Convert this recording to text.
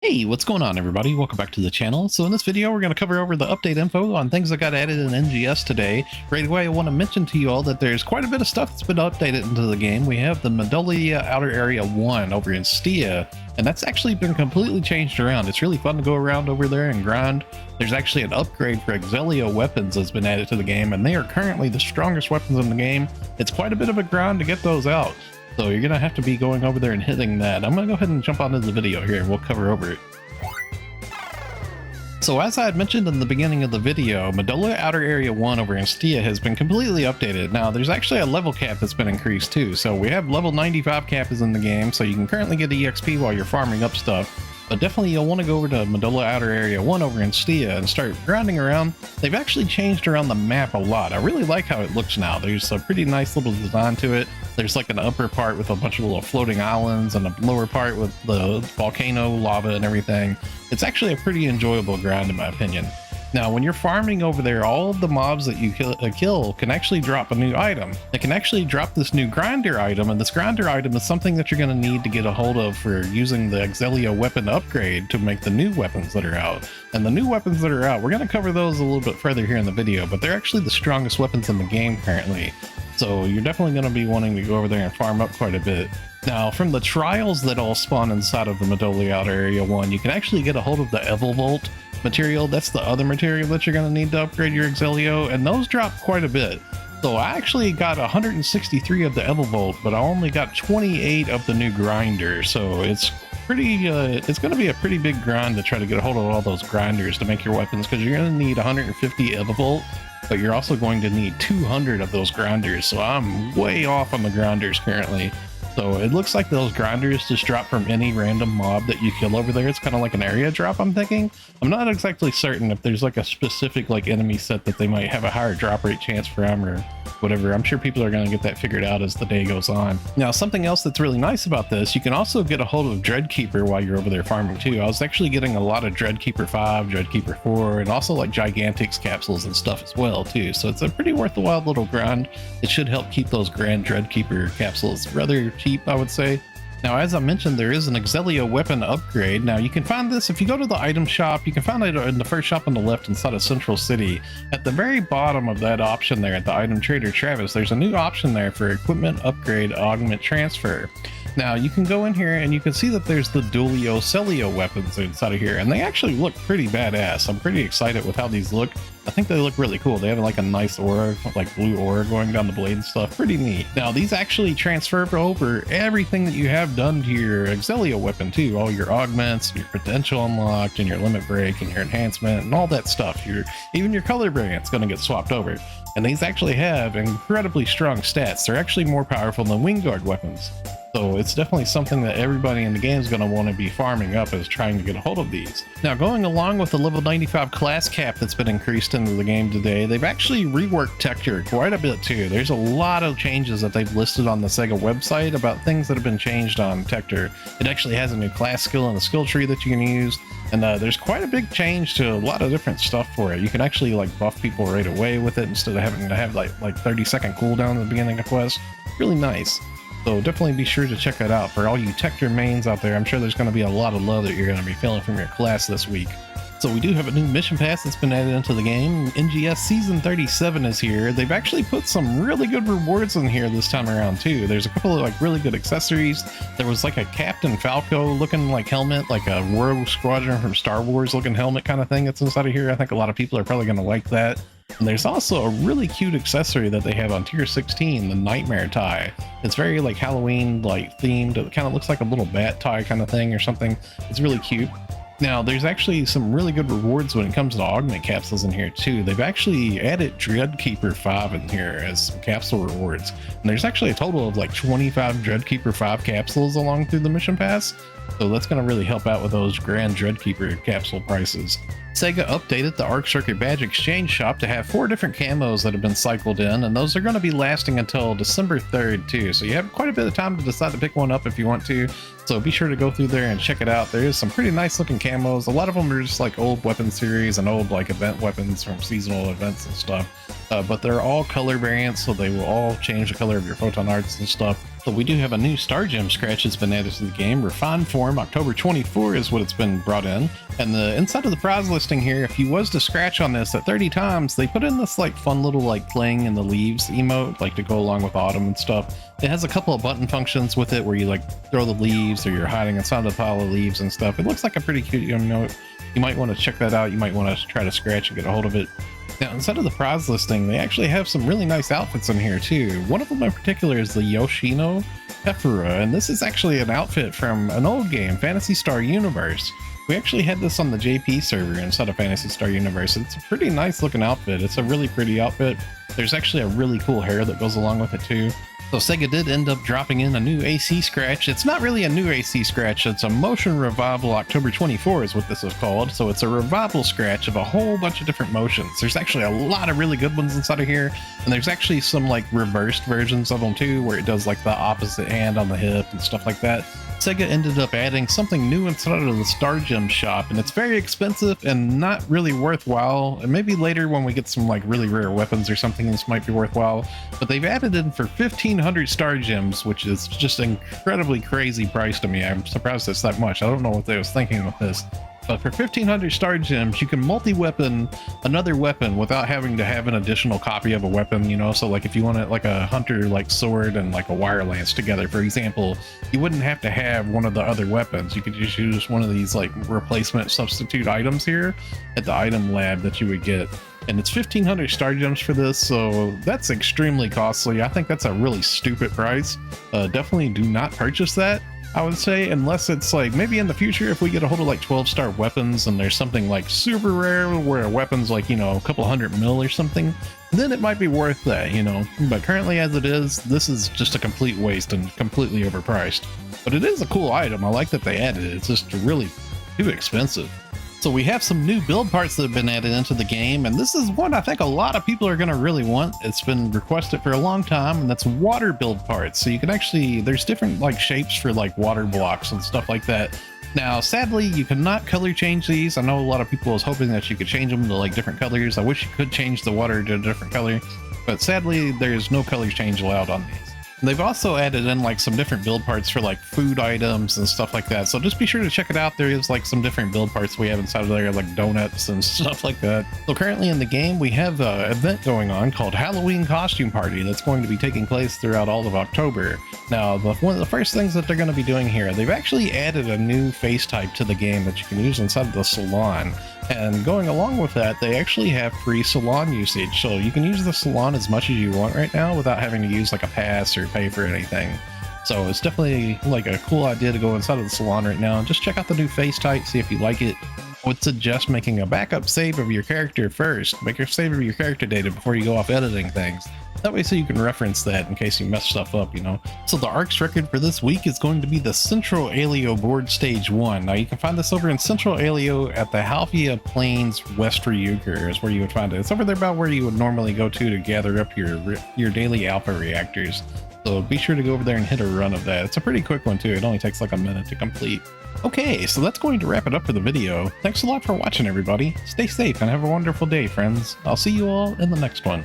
Hey, what's going on everybody? Welcome back to the channel. So in this video, we're going to cover over the update info on things that got added in NGS today. Right away, I want to mention to you all that there's quite a bit of stuff that's been updated into the game. We have the Medolia Outer Area 1 over in Stia, and that's actually been completely changed around. It's really fun to go around over there and grind. There's actually an upgrade for Selio Weapons that's been added to the game, and they are currently the strongest weapons in the game. It's quite a bit of a grind to get those out. So you're going to have to be going over there and hitting that. I'm going to go ahead and jump onto the video here and we'll cover over it. So as I had mentioned in the beginning of the video, Medolia Outer Area 1 over in Stia has been completely updated. Now there's actually a level cap that's been increased too. So we have level 95 cap is in the game, so you can currently get EXP while you're farming up stuff. But definitely you'll want to go over to Medolia Outer Area 1 over in Stia and start grinding around. They've actually changed around the map a lot. I really like how it looks now. There's a pretty nice little design to it. There's like an upper part with a bunch of little floating islands and a lower part with the volcano lava and everything. It's actually a pretty enjoyable grind in my opinion. Now, when you're farming over there, all of the mobs that you kill can actually drop a new item. They can actually drop this new grinder item, and this grinder item is something that you're going to need to get a hold of for using the Selio weapon upgrade to make the new weapons that are out. And the new weapons that are out, we're going to cover those a little bit further here in the video, but they're actually the strongest weapons in the game currently. So you're definitely going to be wanting to go over there and farm up quite a bit. Now, from the trials that all spawn inside of the Medolia Outer Area 1, you can actually get a hold of the Evolvolt material. That's the other material that you're going to need to upgrade your Aelio, and those drop quite a bit. So I actually got 163 of the Evolvolt, but I only got 28 of the new grinder. So it's pretty it's going to be a pretty big grind to try to get a hold of all those grinders to make your weapons, because you're going to need 150 Evolvolt, but you're also going to need 200 of those grinders. So I'm way off on the grinders currently. So it looks like those grinders just drop from any random mob that you kill over there. It's kind of like an area drop, I'm thinking. I'm not exactly certain if there's like a specific like enemy set that they might have a higher drop rate chance from or whatever. I'm sure people are going to get that figured out as the day goes on. Now, something else that's really nice about this, you can also get a hold of Dreadkeeper while you're over there farming too. I was actually getting a lot of Dreadkeeper 5, Dreadkeeper 4, and also like Gigantics capsules and stuff as well too. So it's a pretty worthwhile little grind. It should help keep those Grand Dreadkeeper capsules rather cheap, I would say. Now, as I mentioned, there is an Selio weapon upgrade. Now, you can find this if you go to the item shop. You can find it in the first shop on the left inside of Central City. At the very bottom of that option there at the item trader Travis, there's a new option there for equipment upgrade augment transfer. Now, you can go in here and you can see that there's the Dualio Selio weapons inside of here, and they actually look pretty badass. I'm pretty excited with how these look. I think they look really cool. They have like a nice aura, like blue aura going down the blade and stuff. Pretty neat. Now, these actually transfer over everything that you have done to your Selio weapon too. All your augments, your potential unlocked, and your limit break, and your enhancement, and all that stuff. Even your color variant's going to get swapped over. And these actually have incredibly strong stats. They're actually more powerful than Wingguard weapons. So it's definitely something that everybody in the game is going to want to be farming up, is trying to get a hold of these. Now, going along with the level 95 class cap that's been increased into the game today, they've actually reworked Techter quite a bit too. There's a lot of changes that they've listed on the SEGA website about things that have been changed on Techter. It actually has a new class skill and a skill tree that you can use. And there's quite a big change to a lot of different stuff for it. You can actually like buff people right away with it instead of having to have like 30-second cooldown at the beginning of quest. Really nice. So definitely be sure to check that out. For all you Techter mains out there, I'm sure there's going to be a lot of love that you're going to be feeling from your class this week. So we do have a new mission pass that's been added into the game. NGS Season 37 is here. They've actually put some really good rewards in here this time around too. There's a couple of like really good accessories. There was like a Captain Falco looking like helmet, like a Rogue Squadron from Star Wars looking helmet kind of thing that's inside of here. I think a lot of people are probably going to like that. And there's also a really cute accessory that they have on tier 16, the Nightmare tie. It's very like Halloween like themed. It kind of looks like a little bat tie kind of thing or something. It's really cute. Now, there's actually some really good rewards when it comes to augment capsules in here too. They've actually added Dreadkeeper 5 in here as some capsule rewards. And there's actually a total of like 25 Dreadkeeper 5 capsules along through the mission pass. So that's going to really help out with those Grand Dreadkeeper capsule prices. SEGA updated the Arks Circuit Badge Exchange Shop to have 4 different camos that have been cycled in, and those are going to be lasting until December 3rd too. So you have quite a bit of time to decide to pick one up if you want to. So be sure to go through there and check it out. There is some pretty nice looking camos. A lot of them are just like old weapon series and old like event weapons from seasonal events and stuff. But they're all color variants, so they will all change the color of your photon arts and stuff. So we do have a new Star Gem scratch that's been added to the game. Refined form, October 24 is what it's been brought in. And the inside of the prize listing here, if you was to scratch on this at 30 times, they put in this like fun little like playing in the leaves emote, like to go along with autumn and stuff. It has a couple of button functions with it where you like throw the leaves or you're hiding inside a pile of leaves and stuff. It looks like a pretty cute emote. You might want to check that out. You might want to try to scratch and get a hold of it. Now, inside of the prize listing, they actually have some really nice outfits in here too. One of them in particular is the Yoshino Ephora, and this is actually an outfit from an old game, Phantasy Star Universe. We actually had this on the JP server inside of Phantasy Star Universe. It's a pretty nice looking outfit. It's a really pretty outfit. There's actually a really cool hair that goes along with it too. So SEGA did end up dropping in a new AC scratch. It's not really a new AC scratch, it's a motion revival. October 24 is what this is called. So it's a revival scratch of a whole bunch of different motions. There's actually a lot of really good ones inside of here, and there's actually some like reversed versions of them too, where it does like the opposite hand on the hip and stuff like that. SEGA ended up adding something new inside of the Star Gem shop, and it's very expensive and not really worthwhile. And maybe later when we get some like really rare weapons or something, this might be worthwhile. But they've added in for 1,500 Star Gems, which is just an incredibly crazy price to me. I'm surprised it's that much. I don't know what they was thinking with this. But for 1,500 Star Gems, you can multi-weapon another weapon without having to have an additional copy of a weapon, you know? So like if you want like a hunter like sword and like a wire lance together, for example, you wouldn't have to have one of the other weapons. You could just use one of these like replacement substitute items here at the item lab that you would get. And it's 1,500 Star Gems for this, so that's extremely costly. I think that's a really stupid price. Definitely do not purchase that, I would say, unless it's like maybe in the future if we get a hold of like 12-star weapons and there's something like super rare where a weapon's like, you know, a couple 100 mil or something, then it might be worth that, you know. But currently as it is, this is just a complete waste and completely overpriced. But it is a cool item. I like that they added it. It's just really too expensive. So we have some new build parts that have been added into the game, and this is one I think a lot of people are going to really want. It's been requested for a long time, and that's water build parts. So you can actually, there's different like shapes for like water blocks and stuff like that. Now, sadly, you cannot color change these. I know a lot of people was hoping that you could change them to like different colors. I wish you could change the water to a different color, but sadly, there's no color change allowed on these. They've also added in like some different build parts for like food items and stuff like that. So just be sure to check it out. There is like some different build parts we have inside of there, like donuts and stuff like that. So currently in the game, we have an event going on called Halloween Costume Party that's going to be taking place throughout all of October. Now, one of the first things that they're going to be doing here, they've actually added a new face type to the game that you can use inside of the Salon. And going along with that, they actually have free Salon usage. So you can use the Salon as much as you want right now without having to use like a pass or pay for anything. So it's definitely like a cool idea to go inside of the Salon right now and just check out the new face type, see if you like it. I would suggest making a backup save of your character first. Make a save of your character data before you go off editing things. That way so you can reference that in case you mess stuff up, you know. So the Arks record for this week is going to be the Central Aelio board stage 1. Now you can find this over in Central Aelio at the Halfia Plains West Ryuger is where you would find it. It's over there about where you would normally go to gather up your daily alpha reactors. So be sure to go over there and hit a run of that. It's a pretty quick one too. It only takes like a minute to complete. Okay, so that's going to wrap it up for the video. Thanks a lot for watching, everybody. Stay safe and have a wonderful day, friends. I'll see you all in the next one.